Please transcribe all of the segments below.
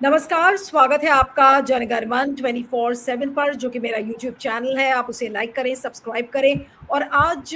नमस्कार, स्वागत है आपका जनगणमन 24/7 पर, जो कि मेरा यूट्यूब चैनल है। आप उसे लाइक करें, सब्सक्राइब करें। और आज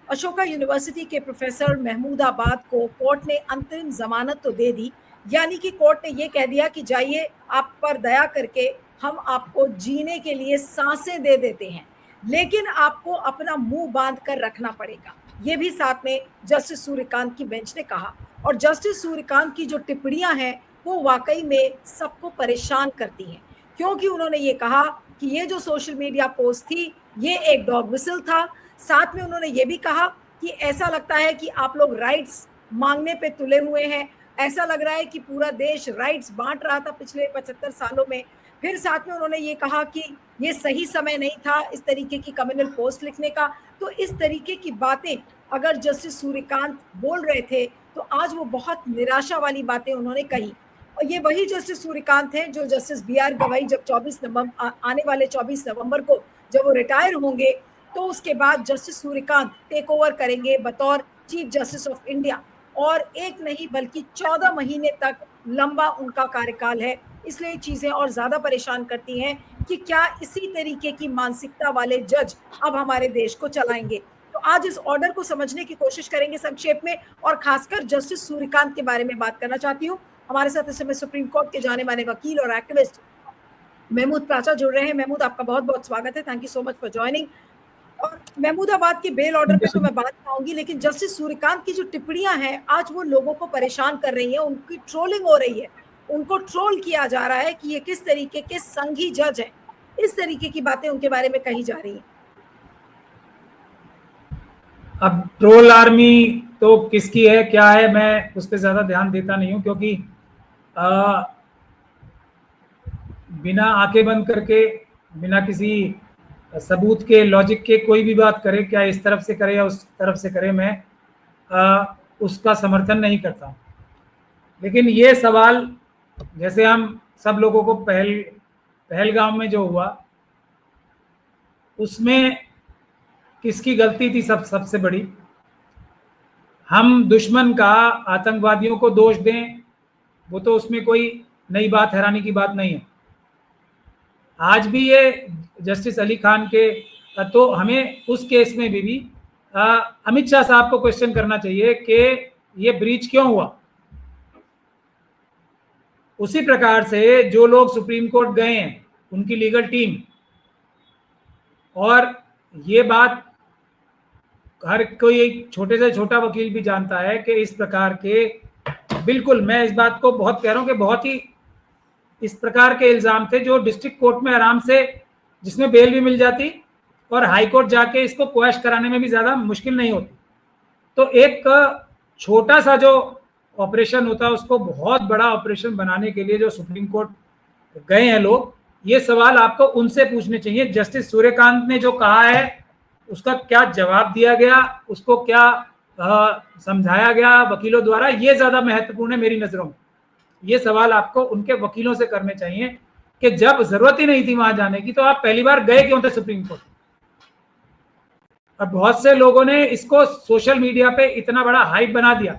अशोका यूनिवर्सिटी के प्रोफेसर महमूदाबाद को कोर्ट ने अंतरिम जमानत तो दे दी, यानी कि कोर्ट ने ये कह दिया कि जाइए, आप पर दया करके हम आपको जीने के लिए सांसें दे देते हैं, लेकिन आपको अपना मुंह बांध कर रखना पड़ेगा। ये भी साथ में जस्टिस सूर्यकांत की बेंच ने कहा। और जस्टिस सूर्यकांत की जो टिप्पणियां हैं वो वाकई में सबको परेशान करती हैं, क्योंकि उन्होंने ये कहा कि ये जो सोशल मीडिया पोस्ट थी ये एक डॉग विसल था। साथ में उन्होंने ये भी कहा कि ऐसा लगता है कि आप लोग राइट्स मांगने पे तुले हुए हैं, ऐसा लग रहा है कि पूरा देश राइट्स बांट रहा था पिछले 75 सालों में। फिर साथ में उन्होंने ये कहा कि ये सही समय नहीं था इस तरीके की कम्युनल पोस्ट लिखने का। तो इस तरीके की बातें अगर जस्टिस सूर्यकांत बोल रहे थे तो आज वो बहुत निराशा वाली बातें उन्होंने कही। और ये वही जस्टिस सूर्यकांत हैं जो जस्टिस बी.आर. गवाई जब 24 नवंबर आने वाले 24 नवंबर को जब वो रिटायर होंगे, तो उसके बाद जस्टिस सूर्यकांत टेक ओवर करेंगे बतौर चीफ जस्टिस ऑफ इंडिया। और एक नहीं बल्कि 14 महीने तक लंबा उनका कार्यकाल है। इसलिए चीजें और ज्यादा परेशान करती हैं कि क्या इसी तरीके की मानसिकता वाले जज अब हमारे देश को चलाएंगे। तो आज इस ऑर्डर को समझने की कोशिश करेंगे संक्षेप में, और खासकर जस्टिस सूर्यकांत के बारे में बात करना चाहती हूँ। हमारे साथ इस समय सुप्रीम कोर्ट के जाने माने वकील और एक्टिविस्ट महमूद प्राचा जुड़ रहे हैं। महमूद, आपका बहुत बहुत स्वागत है। Thank you so much for joining. और महमूदाबाद के बेल ऑर्डर पे तो मैं बात पाऊंगी, लेकिन जस्टिस सूर्यकांत की जो टिप्पणियां हैं आज वो लोगों को परेशान कर रही हैं। उनकी ट्रोलिंग हो रही है, उनको ट्रोल किया जा रहा है कि ये किस तरीके के संघी जज हैं। इस तरीके की बातें उनके बारे में कही जा रही हैं। अब ट्रोल आर्मी तो किसकी है क्या है, मैं उस पर ज्यादा ध्यान देता नहीं हूं, क्योंकि बिना आंखें बंद करके, बिना किसी सबूत के, लॉजिक के कोई भी बात करे, क्या इस तरफ से करे या उस तरफ से करे, मैं उसका समर्थन नहीं करता। लेकिन ये सवाल, जैसे हम सब लोगों को पहलगाम में जो हुआ उसमें किसकी गलती थी सबसे बड़ी, हम दुश्मन का आतंकवादियों को दोष दें, वो तो उसमें कोई नई बात, हैरानी की बात नहीं है। आज भी ये जस्टिस अली खान के, तो हमें उस केस में भी अमित शाह साहब को क्वेश्चन करना चाहिए कि ये ब्रीच क्यों हुआ। उसी प्रकार से जो लोग सुप्रीम कोर्ट गए हैं, उनकी लीगल टीम, और ये बात हर कोई एक छोटे से छोटा वकील भी जानता है कि इस प्रकार के, बिल्कुल मैं इस बात को बहुत कह रहा हूं कि बहुत ही इस प्रकार के इल्जाम थे जो डिस्ट्रिक्ट कोर्ट में आराम से, जिसमें बेल भी मिल जाती और हाई कोर्ट जाके इसको क्वैश कराने में भी ज्यादा मुश्किल नहीं होती। तो एक छोटा सा जो ऑपरेशन होता है उसको बहुत बड़ा ऑपरेशन बनाने के लिए जो सुप्रीम कोर्ट गए हैं लोग, ये सवाल आपको उनसे पूछने चाहिए। जस्टिस सूर्यकांत ने जो कहा है उसका क्या जवाब दिया गया, उसको क्या समझाया गया वकीलों द्वारा, ये ज्यादा महत्वपूर्ण है मेरी नजरों में। ये सवाल आपको उनके वकीलों से करने चाहिए कि जब जरूरत ही नहीं थी वहां जाने की, तो आप पहली बार गए क्यों थे सुप्रीम कोर्ट। और बहुत से लोगों ने इसको सोशल मीडिया पे इतना बड़ा हाइप बना दिया।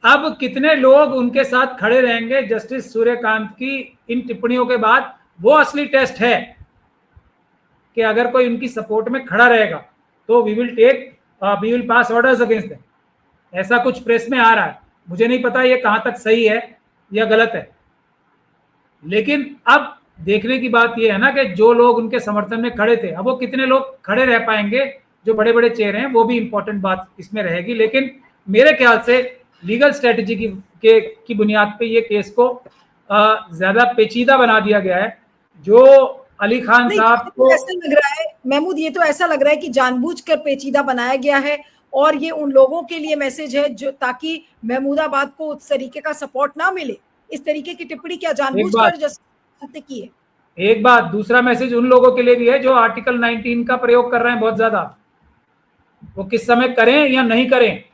अब कितने लोग उनके साथ खड़े रहेंगे जस्टिस सूर्यकांत की इन टिप्पणियों के बाद, वो असली टेस्ट है कि अगर कोई उनकी सपोर्ट में खड़ा रहेगा तो we will pass orders against them. ऐसा कुछ प्रेस में आ रहा है, मुझे नहीं पता ये कहां तक सही है या गलत है। लेकिन अब देखने की बात यह है ना कि जो लोग उनके समर्थन में खड़े थे, अब वो कितने लोग खड़े रह पाएंगे, जो बड़े बड़े चेहरे हैं, वो भी इंपॉर्टेंट बात इसमें रहेगी। लेकिन मेरे ख्याल से लीगल स्ट्रेटेजी की बुनियाद पे ये केस को ज्यादा पेचीदा बना दिया गया है। जो अली खान साहब को ऐसा लग रहा है महमूद, ये तो ऐसा लग रहा है कि जानबूझकर पेचीदा बनाया गया है, और ये उन लोगों के लिए मैसेज है जो, ताकि महमूदाबाद को उस तरीके का सपोर्ट ना मिले। इस तरीके की टिप्पणी क्या जानबूझकर जैसे की है? एक बात, दूसरा मैसेज उन लोगों के लिए भी है जो आर्टिकल 19 का प्रयोग कर रहे हैं बहुत ज्यादा, वो किस समय करें या नहीं करें,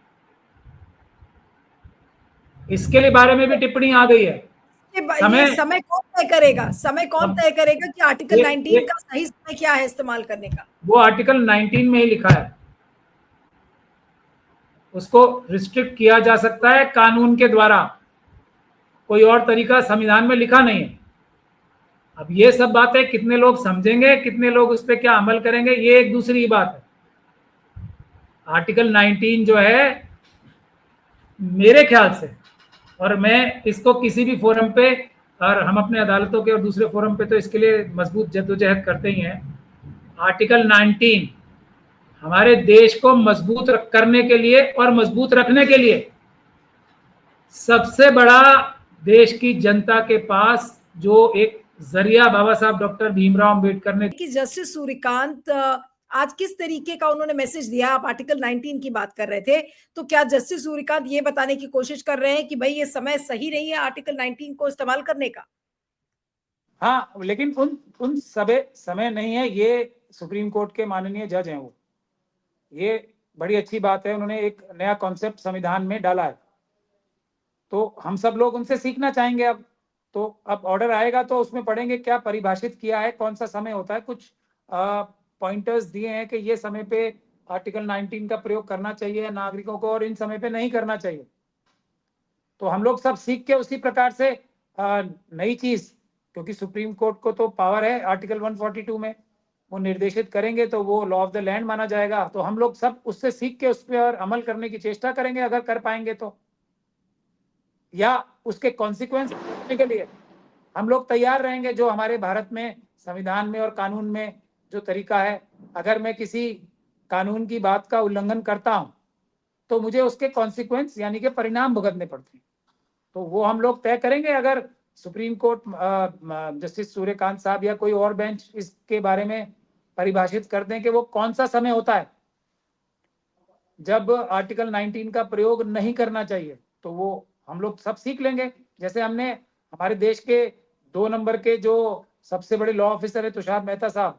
इसके लिए बारे में भी टिप्पणी आ गई है। समय कौन तय करेगा, समय कौन तय करेगा कि आर्टिकल 19 का सही समय क्या है इस्तेमाल करने का? वो आर्टिकल 19 में ही लिखा है, उसको रिस्ट्रिक्ट किया जा सकता है कानून के द्वारा। कोई और तरीका संविधान में लिखा नहीं है। अब ये सब बातें कितने लोग समझेंगे, कितने लोग उस पर क्या अमल करेंगे, ये एक दूसरी बात है। आर्टिकल 19 जो है मेरे ख्याल से, और मैं इसको किसी भी फोरम पे, और हम अपने अदालतों के और दूसरे फोरम पे तो इसके लिए मजबूत जद्दोजहद करते ही हैं, आर्टिकल 19 हमारे देश को मजबूत करने के लिए और मजबूत रखने के लिए सबसे बड़ा देश की जनता के पास जो एक जरिया बाबा साहब डॉक्टर भीमराव अंबेडकर ने कि जस्टिस सूर्यकांत आज किस तरीके का उन्होंने मैसेज दिया। आप आर्टिकल 19 की बात कर रहे थे, तो क्या जस्टिस सूर्यकांत ये बताने की कोशिश कर रहे हैं कि भाई ये समय सही नहीं है आर्टिकल 19 को इस्तेमाल करने का? हाँ, लेकिन उन समय नहीं है, ये सुप्रीम कोर्ट के माननीय जज हैं वो, ये बड़ी अच्छी बात है, उन्होंने एक नया कॉन्सेप्ट संविधान में डाला है, तो हम सब लोग उनसे सीखना चाहेंगे। अब तो अब ऑर्डर आएगा तो उसमें पढ़ेंगे क्या परिभाषित किया है, कौन सा समय होता है, कुछ पॉइंटर्स दिए हैं कि ये समय पे आर्टिकल 19 का प्रयोग करना चाहिए नागरिकों को और इन समय पे नहीं करना चाहिए। तो हम लोग सब सीख के उसी प्रकार से नई चीज, क्योंकि सुप्रीम कोर्ट को तो पावर है आर्टिकल 142 में, वो निर्देशित करेंगे तो वो लॉ ऑफ द लैंड माना जाएगा। तो हम लोग सब उससे सीख के उस पर अमल करने की चेष्टा करेंगे अगर कर पाएंगे तो, या उसके कॉन्सिक्वेंस करने के लिए हम लोग तैयार रहेंगे। जो हमारे भारत में संविधान में और कानून में जो तरीका है, अगर मैं किसी कानून की बात का उल्लंघन करता हूं तो मुझे उसके कॉन्सिक्वेंस यानी कि परिणाम भुगतने पड़ते हैं, तो वो हम लोग तय करेंगे। अगर सुप्रीम कोर्ट जस्टिस सूर्यकांत साहब या कोई और बेंच इसके बारे में परिभाषित कर दें कि वो कौन सा समय होता है जब आर्टिकल 19 का प्रयोग नहीं करना चाहिए, तो वो हम लोग सब सीख लेंगे। जैसे हमने हमारे देश के 2 नंबर के जो सबसे बड़े लॉ ऑफिसर है तुषार मेहता साहब,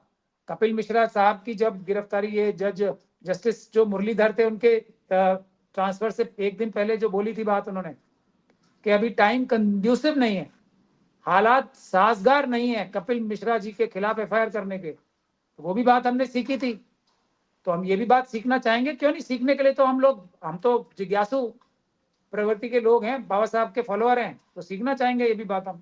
कपिल मिश्रा साहब की जब गिरफ्तारी, ये जज जस्टिस जो मुरलीधर थे उनके ट्रांसफर से एक दिन पहले जो बोली थी बात उन्होंने कि अभी टाइम कंड्यूसिव नहीं है, हालात साजगार नहीं है कपिल मिश्रा जी के खिलाफ एफआईआर करने के, तो वो भी बात हमने सीखी थी। तो हम ये भी बात सीखना चाहेंगे, क्यों नहीं, सीखने के लिए तो हम तो जिज्ञासु प्रवृत्ति के लोग हैं, बाबा साहब के फॉलोअर हैं, तो सीखना चाहेंगे ये भी बात हम।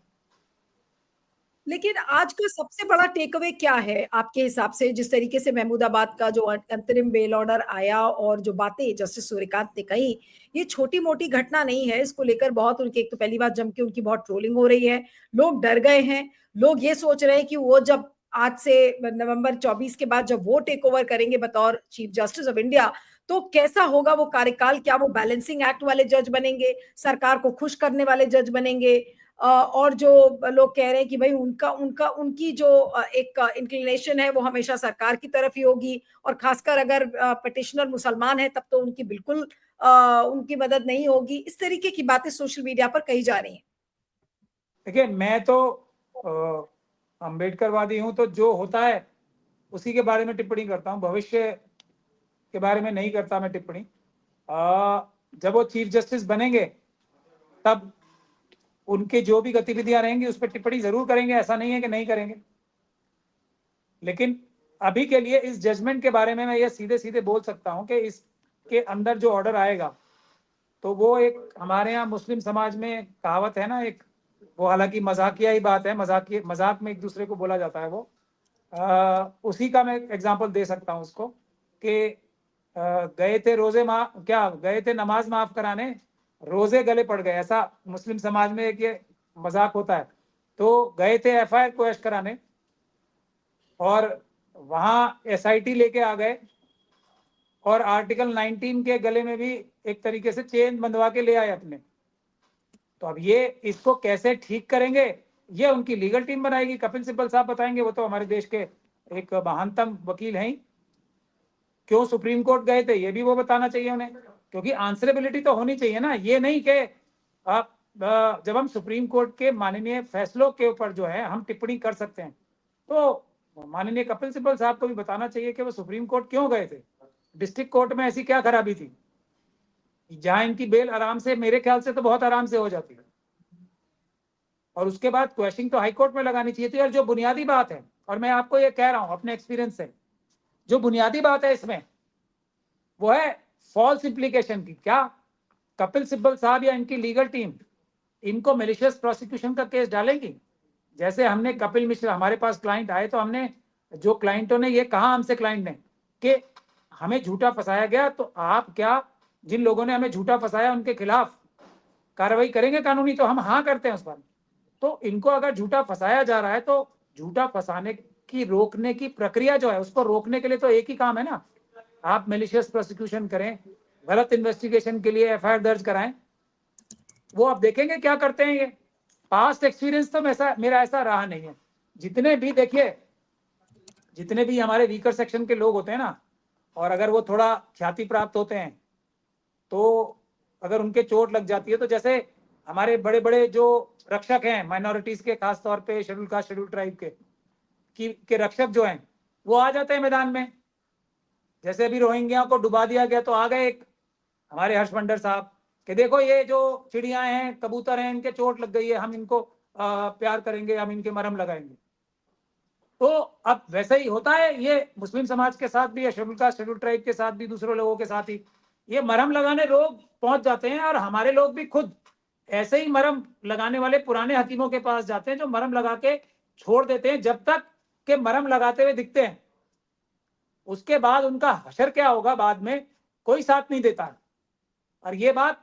लेकिन आज का सबसे बड़ा टेक अवे क्या है आपके हिसाब से, जिस तरीके से महमूदाबाद का जो अंतरिम बेल ऑर्डर आया और जो बातें जस्टिस सूर्यकांत ने कही, ये छोटी मोटी घटना नहीं है। इसको लेकर बहुत उनकी, एक तो पहली बात जम के उनकी बहुत ट्रोलिंग हो रही है, लोग डर गए हैं। लोग ये सोच रहे हैं कि वो जब आज से नवंबर 24 के बाद जब वो टेक ओवर करेंगे बतौर चीफ जस्टिस ऑफ इंडिया, तो कैसा होगा वो कार्यकाल। क्या वो बैलेंसिंग एक्ट वाले जज बनेंगे, सरकार को खुश करने वाले जज बनेंगे, और जो लोग कह रहे हैं कि भाई उनका उनका उनकी जो एक इंक्लिनेशन है वो हमेशा सरकार की तरफ ही होगी, और खासकर अगर पिटिशनर मुसलमान है तब तो उनकी बिल्कुल उनकी मदद नहीं होगी। इस तरीके की बातें सोशल मीडिया पर कही जा रही हैं। देखिए, मैं तो अम्बेडकरवादी हूं, तो जो होता है उसी के बारे में टिप्पणी करता हूं, भविष्य के बारे में नहीं करता मैं टिप्पणी। जब वो चीफ जस्टिस बनेंगे तब उनके जो भी गतिविधियां रहेंगी उस पर टिप्पणी जरूर करेंगे, ऐसा नहीं है कि नहीं करेंगे। लेकिन अभी के लिए इस जजमेंट के बारे में मैं ये सीधे सीधे बोल सकता हूं कि इसके अंदर जो ऑर्डर आएगा, तो वो एक हमारे यहाँ मुस्लिम समाज में कहावत है ना, एक, वो हालांकि मजाकिया ही बात है, मजाक में एक दूसरे को बोला जाता है, वो उसी का मैं एग्जांपल दे सकता हूँ उसको कि गए थे गए थे नमाज माफ कराने, रोजे गले पड़ गए, ऐसा मुस्लिम समाज में एक ये मजाक होता है। तो गए थे एफआईआर क्वेश कराने और वहां एसआईटी लेके आ गए और आर्टिकल 19 के गले में भी एक तरीके से चेन बंधवा के ले आए अपने। तो अब ये इसको कैसे ठीक करेंगे, ये उनकी लीगल टीम बनाएगी, कपिल सिब्बल साहब बताएंगे, वो तो हमारे देश के एक महानतम वकील हैं। क्यों सुप्रीम कोर्ट गए थे ये भी वो बताना चाहिए उन्हें, क्योंकि आंसरेबिलिटी तो होनी चाहिए ना। ये नहीं कि आप जब हम सुप्रीम कोर्ट के माननीय फैसलों के ऊपर जो है हम टिप्पणी कर सकते हैं, तो माननीय कपिल सिब्बल साहब को भी बताना चाहिए कि वो सुप्रीम कोर्ट क्यों गए थे, डिस्ट्रिक्ट कोर्ट में ऐसी क्या खराबी थी जहां इनकी बेल आराम से, मेरे ख्याल से तो बहुत आराम से हो जाती है, और उसके बाद क्वेश्चनिंग तो हाई कोर्ट में लगानी चाहिए थी। और जो बुनियादी बात है, और मैं आपको ये कह रहा हूं अपने एक्सपीरियंस से, जो बुनियादी बात है इसमें वो है फॉल्स इंप्लीकेशन की। क्या कपिल सिब्बल साहब या इनकी लीगल टीम इनको मेलिशियस प्रोसिक्यूशन का केस डालेंगी। जैसे हमने कपिल मिश्रा, हमारे पास क्लाइंट आए तो हमने, जो क्लाइंटों ने ये कहा हमसे, क्लाइंट ने, कि हमें झूठा फंसाया गया, तो आप क्या जिन लोगों ने हमें झूठा फंसाया उनके खिलाफ कार्रवाई करेंगे कानूनी? तो हम हाँ करते हैं उस पर। तो इनको अगर झूठा फंसाया जा रहा है तो झूठा फंसाने की रोकने की प्रक्रिया जो है उसको रोकने के लिए तो एक ही काम है ना, आप मेलिशियस प्रोसिक्यूशन करें, गलत इन्वेस्टिगेशन के लिए एफआईआर दर्ज कराएं। वो आप देखेंगे क्या करते हैं। ये पास्ट एक्सपीरियंस तो मेरा ऐसा रहा नहीं है। जितने भी देखिए, जितने भी हमारे वीकर सेक्शन के लोग होते हैं ना, और अगर वो थोड़ा ख्याति प्राप्त होते हैं, तो अगर उनके चोट लग जाती है, तो जैसे हमारे बड़े बड़े जो रक्षक हैं माइनॉरिटीज के, खास तौर पे शेड्यूल कास्ट शेड्यूल ट्राइब के रक्षक जो हैं, वो आ जाते हैं मैदान में। जैसे अभी रोहिंग्या को डुबा दिया गया तो आ गए एक हमारे हर्ष मंडर साहब कि देखो ये जो चिड़िया हैं, कबूतर हैं, इनके चोट लग गई है, हम इनको प्यार करेंगे, हम इनके मरहम लगाएंगे। तो अब वैसा ही होता है, ये मुस्लिम समाज के साथ भी, शेड्यूल कास्ट शेड्यूल ट्राइब के साथ भी, दूसरे लोगों के साथ ही ये मरहम लगाने लोग पहुंच जाते हैं। और हमारे लोग भी खुद ऐसे ही मरहम लगाने वाले पुराने हकीमों के पास जाते हैं, जो मरहम लगा के छोड़ देते हैं जब तक के मरहम लगाते हुए दिखते हैं। उसके बाद उनका हशर क्या होगा बाद में, कोई साथ नहीं देता है। और ये बात,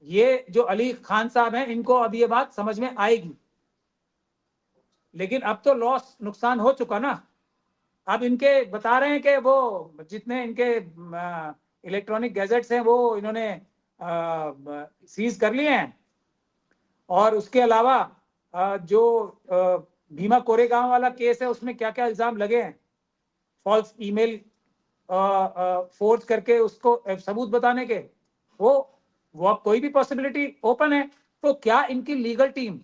ये जो अली खान साहब हैं, इनको अब ये बात समझ में आएगी। लेकिन अब तो लॉस, नुकसान हो चुका ना। अब इनके बता रहे हैं कि वो जितने इनके इलेक्ट्रॉनिक गैजेट्स हैं वो इन्होंने सीज कर लिए हैं। और उसके अलावा जो भीमा कोरेगांव वाला केस है उसमें क्या क्या इल्जाम लगे हैं, फॉल्स ईमेल फोर्ज करके उसको सबूत बताने के, वो अब कोई भी पॉसिबिलिटी ओपन है। तो क्या इनकी लीगल टीम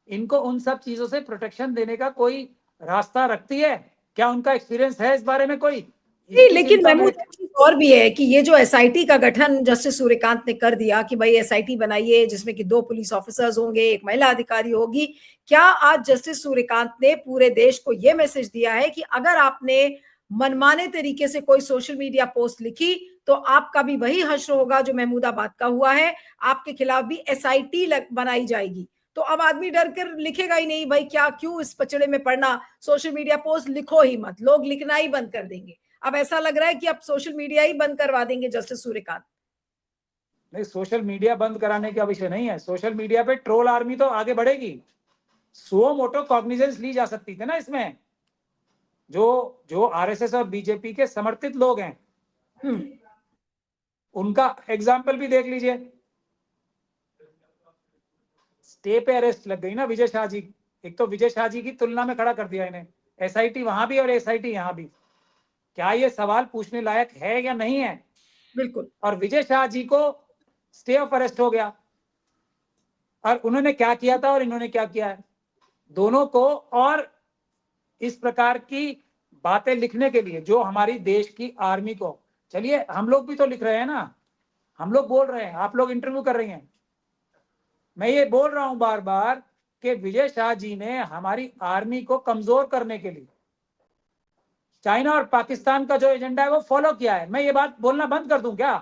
इनको उन सब चीजों से प्रोटेक्शन देने का कोई रास्ता रखती है? क्या उनका एक्सपीरियंस है इस बारे में कोई? नहीं, इसकी लेकिन चिंता में। महमूद, एक चीज और भी है कि ये जो एसआईटी का गठन जस्टिस सूर्यकांत ने कर दिया कि भाई एसआईटी बनाइए जिसमें कि 2 पुलिस ऑफिसर्स होंगे, एक महिला अधिकारी होगी, क्या आज जस्टिस सूर्यकांत ने पूरे देश को यह मैसेज दिया है कि अगर आपने मनमाने तरीके से कोई सोशल मीडिया पोस्ट लिखी तो आपका भी वही हश्र होगा जो महमूदाबाद का हुआ है, आपके खिलाफ भी एसआईटी बनाई जाएगी। तो अब आदमी डर कर लिखेगा ही नहीं, भाई क्या क्यों इस पचड़े में पड़ना, सोशल मीडिया पोस्ट लिखो ही मत, लोग लिखना ही बंद कर देंगे। अब ऐसा लग रहा है कि अब सोशल मीडिया ही बंद करवा देंगे जस्टिस सूर्यकांत। नहीं, सोशल मीडिया बंद कराने का विषय नहीं है। सोशल मीडिया पे ट्रोल आर्मी तो आगे बढ़ेगी। सुओ मोटो कॉग्निजेंस ली जा सकती थी ना इसमें। जो जो आरएसएस और बीजेपी के समर्थित लोग हैं, उनका एग्जाम्पल भी देख लीजिए। स्टे पे अरेस्ट लग गई ना विजय शाह जी। एक तो विजय शाह जी की तुलना में खड़ा कर दिया इन्हें, एसआईटी वहां भी और एसआईटी यहां भी। क्या ये सवाल पूछने लायक है या नहीं है? बिल्कुल। और विजय शाह जी को स्टे ऑफ अरेस्ट हो गया, और उन्होंने क्या किया था और इन्होंने क्या किया है, दोनों को। और इस प्रकार की बातें लिखने के लिए जो हमारी देश की आर्मी को, चलिए हम लोग भी तो लिख रहे हैं ना, हम लोग बोल रहे हैं, आप लोग इंटरव्यू कर रही हैं, मैं ये बोल रहा हूं बार बार कि विजय शाह जी ने हमारी आर्मी को कमजोर करने के लिए चाइना और पाकिस्तान का जो एजेंडा है वो फॉलो किया है। मैं ये बात बोलना बंद कर दूं क्या?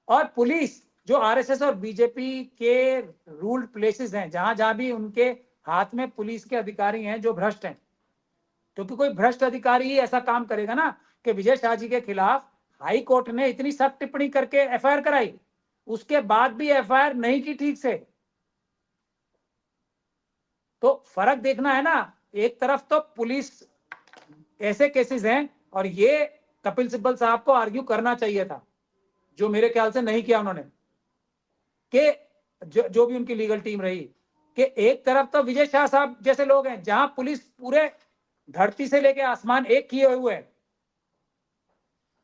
और पुलिस, जो आरएसएस और बीजेपी के रूल्ड प्लेसेस हैं, जहां जहां भी उनके हाथ में पुलिस के अधिकारी हैं जो भ्रष्ट हैं, क्योंकि कोई भ्रष्ट अधिकारी ही ऐसा काम करेगा ना कि विजय शाह जी के खिलाफ हाई कोर्ट ने इतनी सख्त टिप्पणी करके एफआईआर कराई, उसके बाद भी एफआईआर नहीं की ठीक से। तो फर्क देखना है ना। एक तरफ तो पुलिस ऐसे केसेस हैं, और ये कपिल सिब्बल साहब को आर्ग्यू करना चाहिए था, जो मेरे ख्याल से नहीं किया उन्होंने, कि जो भी उनकी लीगल टीम रही, कि एक तरफ तो विजय शाह साहब जैसे लोग हैं, जहां पुलिस पूरे धरती से लेके आसमान एक किए हुए है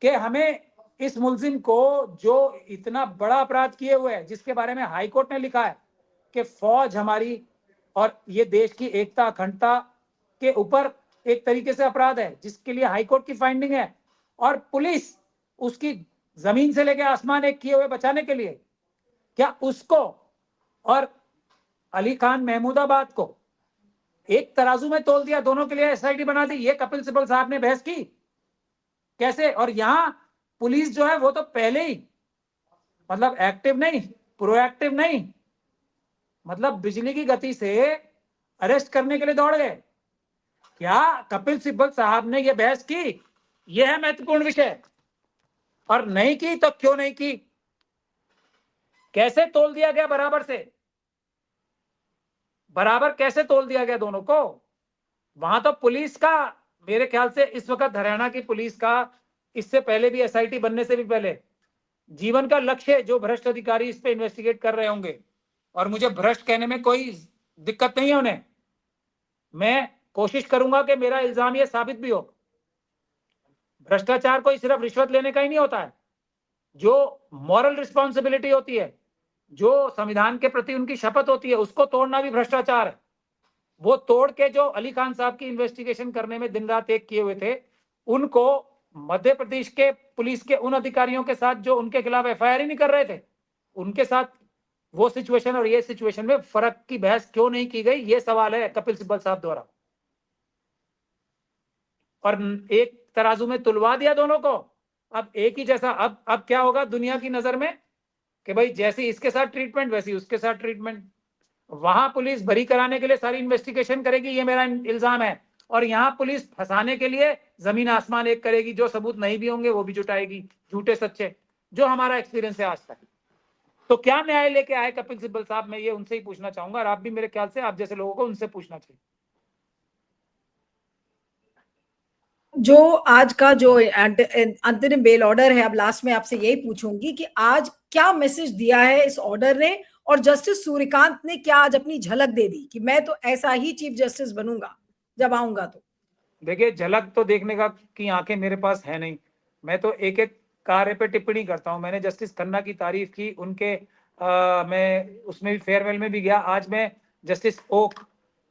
कि हमें इस मुलजिम को, जो इतना बड़ा अपराध किए हुए है, जिसके बारे में हाईकोर्ट ने लिखा है कि फौज हमारी और ये देश की एकता अखंडता के ऊपर एक तरीके से अपराध है, जिसके लिए हाईकोर्ट की फाइंडिंग है, और पुलिस उसकी जमीन से लेकर आसमान एक किए हुए बचाने के लिए, क्या उसको और अली खान महमूदाबाद को एक तराजू में तोल दिया, दोनों के लिए एसआईटी बना दी? ये कपिल सिब्बल साहब ने बहस की कैसे? और यहां पुलिस जो है वो तो पहले ही मतलब एक्टिव नहीं, प्रोएक्टिव नहीं, मतलब बिजली की गति से अरेस्ट करने के लिए दौड़ गए। क्या कपिल सिब्बल साहब ने यह बहस की? यह है महत्वपूर्ण विषय। और नहीं की तो क्यों नहीं की? कैसे तोल दिया गया बराबर से? बराबर कैसे तोल दिया गया दोनों को? वहां तो पुलिस का, मेरे ख्याल से इस वक्त हरियाणा की पुलिस का, इससे पहले भी एसआईटी बनने से भी पहले, जीवन का लक्ष्य जो भ्रष्ट अधिकारी इस पे इन्वेस्टिगेट कर रहे होंगे, और मुझे भ्रष्ट कहने में कोई दिक्कत नहीं है उन्हें, मैं कोशिश करूंगा कि मेरा इल्जाम ये साबित भी हो। भ्रष्टाचार कोई सिर्फ रिश्वत लेने का ही नहीं होता है। जो मॉरल रिस्पॉन्सिबिलिटी होती है, जो संविधान के प्रति उनकी शपथ होती है, उसको तोड़ना भी भ्रष्टाचार है। वो तोड़ के जो अली खान साहब की इन्वेस्टिगेशन करने में दिन रात एक किए हुए थे, उनको मध्य प्रदेश के पुलिस के उन अधिकारियों के साथ जो उनके खिलाफ एफआईआर ही नहीं कर रहे थे, उनके साथ वो सिचुएशन और ये सिचुएशन में फर्क की बहस क्यों नहीं की गई, ये सवाल है कपिल सिब्बल साहब द्वारा। और एक तराजू में तुलवा दिया दोनों को। अब एक ही जैसा, अब क्या होगा दुनिया की नजर में कि भाई जैसे इसके साथ ट्रीटमेंट वैसी उसके साथ ट्रीटमेंट। वहां पुलिस बरी कराने के लिए सारी इन्वेस्टिगेशन करेगी, ये मेरा इल्जाम है, और यहां पुलिस फंसाने के लिए जमीन आसमान एक करेगी, जो सबूत नहीं भी होंगे वो भी जुटाएगी, झूठे सच्चे, जो हमारा एक्सपीरियंस है आज तक। तो क्या न्याय लेके आए कपिल सिब्बल साहब, मैं ये उनसे ही पूछना चाहूंगा, और आप भी मेरे ख्याल से आप जैसे लोगों को उनसे पूछना चाहिए। जो आज का जो अंतरिम बेल ऑर्डर है, अब लास्ट में आपसे यही पूछूंगी कि आज क्या मैसेज दिया है इस ऑर्डर ने, और जस्टिस सूर्यकांत ने क्या आज अपनी झलक दे दी कि मैं तो ऐसा ही चीफ जस्टिस बनूंगा जब आऊंगा? तो देखिए, झलक तो देखने का की आंखें मेरे पास है नहीं, मैं तो एक एक कार्य पे टिप्पणी करता हूं। मैंने जस्टिस खन्ना की तारीफ की, उनके मैं उसमें भी फेयरवेल में भी गया। आज मैं जस्टिस ओक,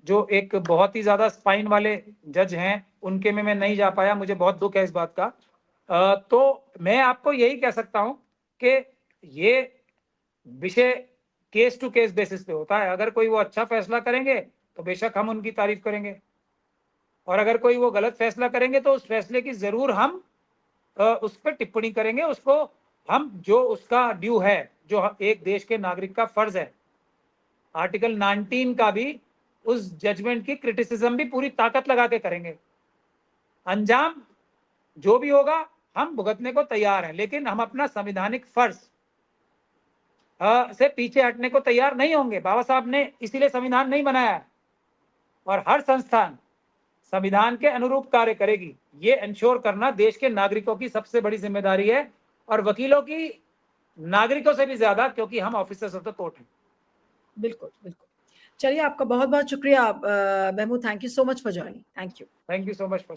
जो एक बहुत ही ज्यादा स्पाइन वाले जज हैं, उनके में मैं नहीं जा पाया, मुझे बहुत दुख है इस बात का। तो मैं आपको यही कह सकता हूं कि ये विषय केस टू केस बेसिस पे होता है। अगर कोई वो अच्छा फैसला करेंगे तो बेशक हम उनकी तारीफ करेंगे, और अगर कोई वो गलत फैसला करेंगे तो उस फैसले की जरूर हम उस पर टिप्पणी करेंगे। उसको हम जो उसका ड्यू है, जो एक देश के नागरिक का फर्ज है, आर्टिकल 19 का भी, उस जजमेंट की क्रिटिसिज्म भी पूरी ताकत लगा के करेंगे। अंजाम जो भी होगा हम भुगतने को तैयार हैं, लेकिन हम अपना संवैधानिक फर्ज से पीछे हटने को तैयार नहीं होंगे। बाबा साहब ने इसीलिए संविधान नहीं बनाया है, और हर संस्थान संविधान के अनुरूप कार्य करेगी, ये इंश्योर करना देश के नागरिकों की सबसे बड़ी जिम्मेदारी है, और वकीलों की नागरिकों से भी ज्यादा, क्योंकि हम ऑफिसर्स ऑफ द कोर्ट हैं। बिल्कुल बिल्कुल। चलिए, आपका बहुत बहुत शुक्रिया Mahmood, thank you so much for joining. Thank you. Thank you so much for